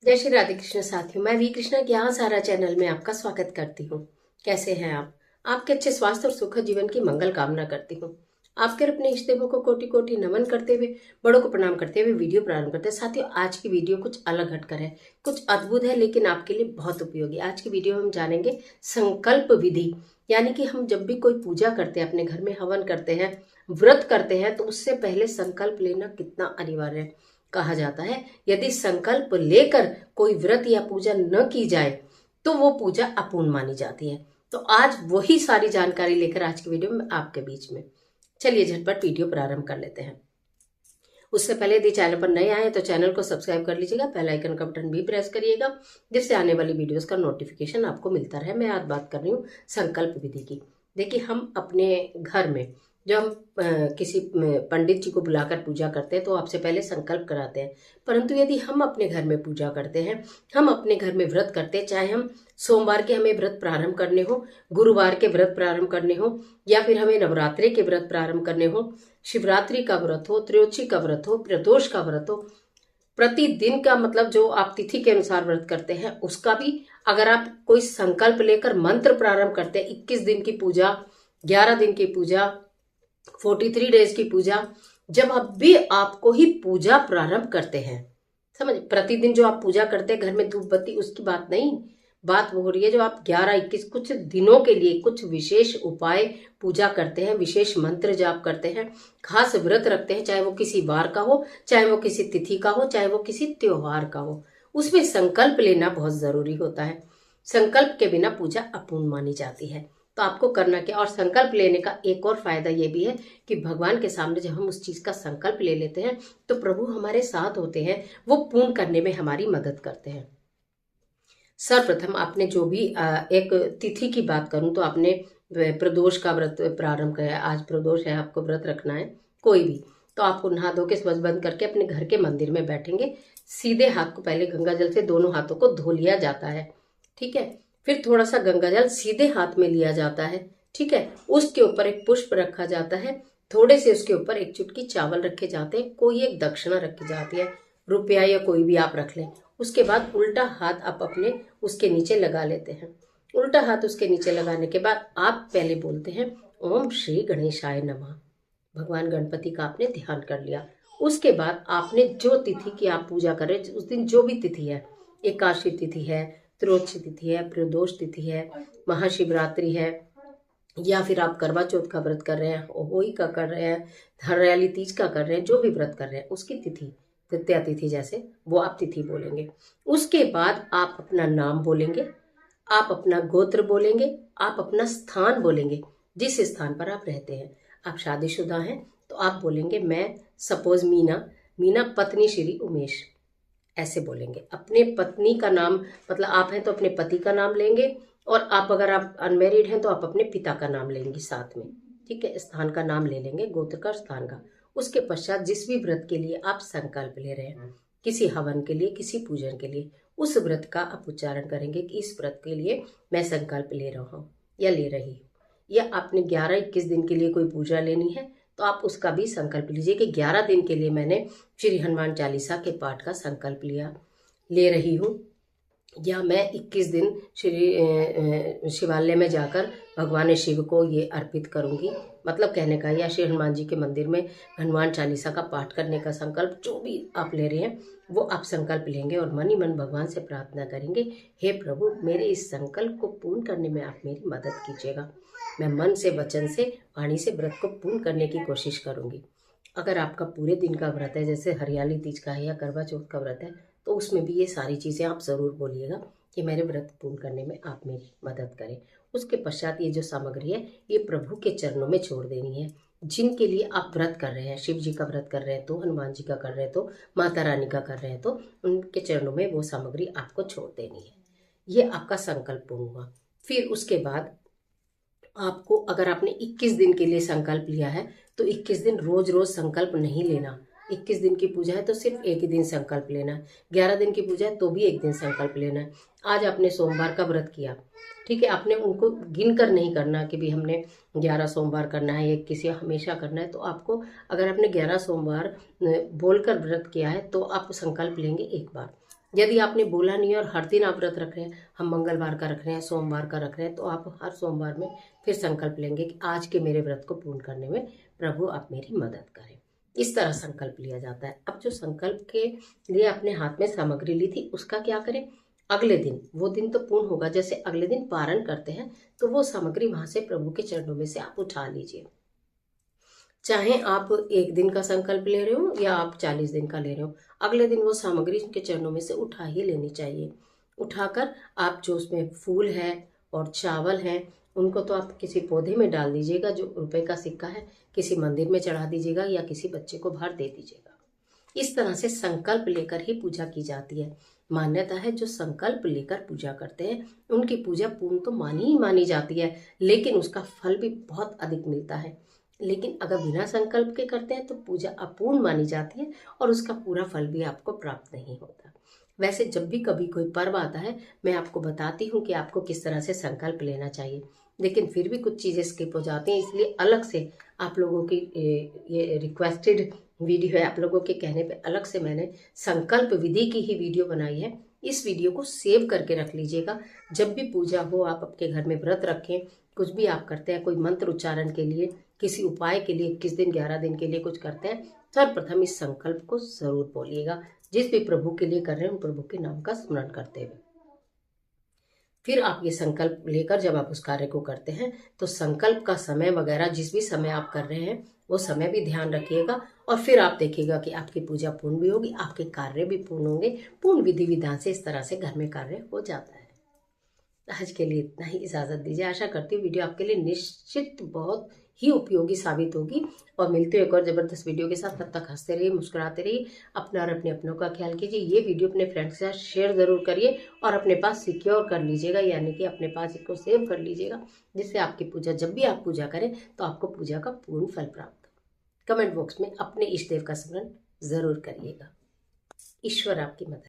जय श्री राधे कृष्ण साथियों। मैं वी कृष्णा ज्ञान सारा चैनल में आपका स्वागत करती हूँ। कैसे हैं आप? आपके अच्छे स्वास्थ्य और सुखद जीवन की मंगल कामना करती हूँ। आपके और अपने इष्ट देवों को कोटि कोटि नमन करते हुए, बड़ों को प्रणाम करते हुए वीडियो प्रारंभ करते हैं। साथियों, आज की वीडियो कुछ अलग हटकर है, कुछ अद्भुत है, लेकिन आपके लिए बहुत उपयोगी। आज की वीडियो में हम जानेंगे संकल्प विधि। यानी कि हम जब भी कोई पूजा करते हैं, अपने घर में हवन करते हैं, व्रत करते हैं, तो उससे पहले संकल्प लेना कितना अनिवार्य है। कहा जाता है यदि संकल्प लेकर कोई व्रत या पूजा न की जाए तो वो पूजा अपूर्ण मानी जाती है। तो आज वही सारी जानकारी लेकर आज की वीडियो में आपके बीच में। चलिए झटपट वीडियो प्रारंभ कर लेते हैं। उससे पहले यदि चैनल पर नए आए तो चैनल को सब्सक्राइब कर लीजिएगा, बेल आइकन का बटन भी प्रेस करिएगा, जिससे आने वाली वीडियोस का नोटिफिकेशन आपको मिलता रहे। मैं आज बात कर रही हूँ संकल्प विधि की। देखिए, हम अपने घर में जब हम किसी पंडित जी को बुलाकर पूजा करते हैं तो आपसे पहले संकल्प कराते हैं। परंतु यदि हम अपने घर में पूजा करते हैं, हम अपने घर में व्रत करते हैं, चाहे हम सोमवार के हमें व्रत प्रारंभ करने हो, गुरुवार के व्रत प्रारंभ करने हो, या फिर हमें नवरात्रि के व्रत प्रारंभ करने हो, शिवरात्रि का व्रत हो, त्रयोदशी का व्रत हो, प्रदोष का व्रत हो, प्रतिदिन का मतलब जो आप तिथि के अनुसार व्रत करते हैं उसका भी अगर आप कोई संकल्प लेकर मंत्र प्रारंभ करते हैं, 21 दिन की पूजा, 11 दिन की पूजा, 43 डेज की पूजा, जब अब भी आपको ही पूजा प्रारंभ करते हैं, समझ, प्रतिदिन जो आप पूजा करते हैं घर में धूप बत्ती, उसकी बात नहीं, बात वो हो रही है जो आप 11-21 कुछ दिनों के लिए कुछ विशेष उपाय पूजा करते हैं, विशेष मंत्र जाप करते हैं, खास व्रत रखते हैं, चाहे वो किसी वार का हो, चाहे वो किसी तिथि का हो, चाहे वो किसी त्योहार का हो, उसमें संकल्प लेना बहुत जरूरी होता है। संकल्प के बिना पूजा अपूर्ण मानी जाती है। तो आपको करना क्या, और संकल्प लेने का एक और फायदा ये भी है कि भगवान के सामने जब हम उस चीज का संकल्प ले लेते हैं तो प्रभु हमारे साथ होते हैं, वो पूर्ण करने में हमारी मदद करते हैं। सर्वप्रथम आपने जो भी एक तिथि की बात करूं तो आपने प्रदोष का व्रत प्रारंभ किया है। आज प्रदोष है, आपको व्रत रखना है कोई भी, तो आपको नहा धो के स्वच्छ बंद करके अपने घर के मंदिर में बैठेंगे। सीधे हाथ को पहले गंगा जल से दोनों हाथों को धो लिया जाता है, ठीक है। फिर थोड़ा सा गंगा जल सीधे हाथ में लिया जाता है, ठीक है। उसके ऊपर एक पुष्प रखा जाता है, थोड़े से उसके ऊपर एक चुटकी चावल रखे जाते हैं, कोई एक दक्षिणा रखी जाती है, रुपया या कोई भी आप रख लें। उसके बाद उल्टा हाथ आप अपने उसके नीचे लगा लेते हैं। उल्टा हाथ उसके नीचे लगाने के बाद आप पहले बोलते हैं ओम श्री गणेशाय नमः। भगवान गणपति का आपने ध्यान कर लिया। उसके बाद आपने जो तिथि की आप पूजा कर रहे हैं, उस दिन जो भी तिथि है, एकादशी तिथि है, त्रयोदशी तिथि है, प्रदोष तिथि है, महाशिवरात्रि है, या फिर आप करवा चौथ का व्रत कर रहे हैं, होली का कर रहे हैं, हरियाली तीज का कर रहे हैं, जो भी व्रत कर रहे हैं उसकी तिथि, तृतीया तिथि जैसे, वो आप तिथि बोलेंगे। उसके बाद आप अपना नाम बोलेंगे, आप अपना गोत्र बोलेंगे, आप अपना स्थान बोलेंगे, जिस स्थान पर आप रहते हैं। आप शादीशुदा हैं तो आप बोलेंगे मैं सपोज मीना, मीना पत्नी श्री उमेश, ऐसे बोलेंगे। अपने पत्नी का नाम, मतलब आप हैं तो अपने पति का नाम लेंगे, और आप अगर आप अनमेरिड हैं तो आप अपने पिता का नाम लेंगे साथ में, ठीक है। स्थान का नाम ले लेंगे, गोत्र का, स्थान का। उसके पश्चात जिस भी व्रत के लिए आप संकल्प ले रहे हैं, किसी हवन के लिए, किसी पूजन के लिए, उस व्रत का आप उच्चारण करेंगे कि इस व्रत के लिए मैं संकल्प ले रहा हूँ या ले रही हूँ। या आपने 11-21 दिन के लिए कोई पूजा लेनी है तो आप उसका भी संकल्प लीजिए कि 11 दिन के लिए मैंने श्री हनुमान चालीसा के पाठ का संकल्प लिया, ले रही हूँ। या मैं 21 दिन श्री शिवालय में जाकर भगवान शिव को ये अर्पित करूंगी, मतलब कहने का, या श्री हनुमान जी के मंदिर में हनुमान चालीसा का पाठ करने का संकल्प, जो भी आप ले रहे हैं वो आप संकल्प लेंगे और मन ही मन भगवान से प्रार्थना करेंगे, हे प्रभु मेरे इस संकल्प को पूर्ण करने में आप मेरी मदद कीजिएगा। मैं मन से, वचन से, वाणी से व्रत को पूर्ण करने की कोशिश करूंगी। अगर आपका पूरे दिन का व्रत है, जैसे हरियाली तीज का है या करवा चौथ का व्रत है, तो उसमें भी ये सारी चीज़ें आप ज़रूर बोलिएगा कि मेरे व्रत पूर्ण करने में आप मेरी मदद करें। उसके पश्चात ये जो सामग्री है ये प्रभु के चरणों में छोड़ देनी है। जिनके लिए आप व्रत कर रहे हैं, शिव जी का व्रत कर रहे हैं तो, हनुमान जी का कर रहे हैं तो, माता रानी का कर रहे हैं तो, उनके चरणों में वो सामग्री आपको छोड़ देनी है। ये आपका संकल्प पूर्ण हुआ। फिर उसके बाद आपको, अगर आपने 21 दिन के लिए संकल्प लिया है तो 21 दिन रोज रोज संकल्प नहीं लेना। 21 दिन की पूजा है तो सिर्फ एक ही दिन संकल्प लेना है। 11 दिन की पूजा है तो भी एक दिन संकल्प लेना है। आज आपने सोमवार का व्रत किया, ठीक है, आपने उनको गिन कर नहीं करना कि भी हमने 11 सोमवार करना है, एक किसी हमेशा करना है। तो आपको, अगर आपने 11 सोमवार बोलकर व्रत किया है तो आप संकल्प लेंगे एक बार। यदि आपने बोला नहीं है और हर दिन आप व्रत रख रहे हैं, हम मंगलवार का रख रहे हैं, सोमवार का रख रहे हैं, तो आप हर सोमवार में फिर संकल्प लेंगे कि आज के मेरे व्रत को पूर्ण करने में प्रभु आप मेरी मदद करें। इस तरह संकल्प लिया जाता है। अब जो संकल्प के लिए अपने हाथ में सामग्री ली थी उसका क्या करें, अगले दिन, वो दिन तो पूर्ण होगा, जैसे अगले दिन पारण करते हैं तो वो सामग्री वहां से प्रभु के चरणों में से आप उठा लीजिए। चाहे आप एक दिन का संकल्प ले रहे हो या आप 40 दिन का ले रहे हो, अगले दिन वो सामग्री उनके चरणों में से उठा ही लेनी चाहिए। उठाकर आप जो उसमें फूल है और चावल है उनको तो आप किसी पौधे में डाल दीजिएगा, जो रुपए का सिक्का है किसी मंदिर में चढ़ा दीजिएगा या किसी बच्चे को बाहर दे दीजिएगा। इस तरह से संकल्प लेकर ही पूजा की जाती है। मान्यता है जो संकल्प लेकर पूजा करते हैं उनकी पूजा पूर्ण तो मानी ही मानी जाती है, लेकिन उसका फल भी बहुत अधिक मिलता है। लेकिन अगर बिना संकल्प के करते हैं तो पूजा अपूर्ण मानी जाती है और उसका पूरा फल भी आपको प्राप्त नहीं होता। वैसे जब भी कभी कोई पर्व आता है मैं आपको बताती हूँ कि आपको किस तरह से संकल्प लेना चाहिए, लेकिन फिर भी कुछ चीज़ें स्किप हो जाती हैं, इसलिए अलग से आप लोगों की ये रिक्वेस्टेड वीडियो है, आप लोगों के कहने पे अलग से मैंने संकल्प विधि की ही वीडियो बनाई है। इस वीडियो को सेव करके रख लीजिएगा। जब भी पूजा हो, आप आपके घर में व्रत रखें, कुछ भी आप करते हैं, कोई मंत्र उच्चारण के लिए, किसी उपाय के लिए, 21 दिन 11 दिन के लिए कुछ करते हैं, सर्वप्रथम इस संकल्प को जरूर बोलिएगा। जिस भी प्रभु के लिए कर रहे हैं उन प्रभु के नाम का स्मरण करते हुए फिर आप ये संकल्प लेकर जब आप उस कार्य को करते हैं तो संकल्प का समय वगैरह जिस भी समय आप कर रहे हैं वो समय भी ध्यान रखिएगा, और फिर आप देखिएगा कि आपकी पूजा पूर्ण भी होगी, आपके कार्य भी पूर्ण होंगे। पूर्ण विधि विधान से इस तरह से घर में कार्य हो जाता है। आज के लिए इतना ही, इजाजत दीजिए। आशा करती हूँ वीडियो आपके लिए निश्चित बहुत ही उपयोगी साबित होगी, और मिलते हैं एक और जबरदस्त वीडियो के साथ। तब तक हंसते रहिए, मुस्कुराते रहिए, अपना और अपने अपनों का ख्याल कीजिए। ये वीडियो अपने फ्रेंड्स के साथ शेयर जरूर करिए और अपने पास सिक्योर कर लीजिएगा, यानी कि अपने पास इसको सेव कर लीजिएगा, जिससे आपकी पूजा, जब भी आप पूजा करें तो आपको पूजा का पूर्ण फल प्राप्त हो। कमेंट बॉक्स में अपने इष्ट देव का स्मरण जरूर करिएगा। ईश्वर आपकी मदद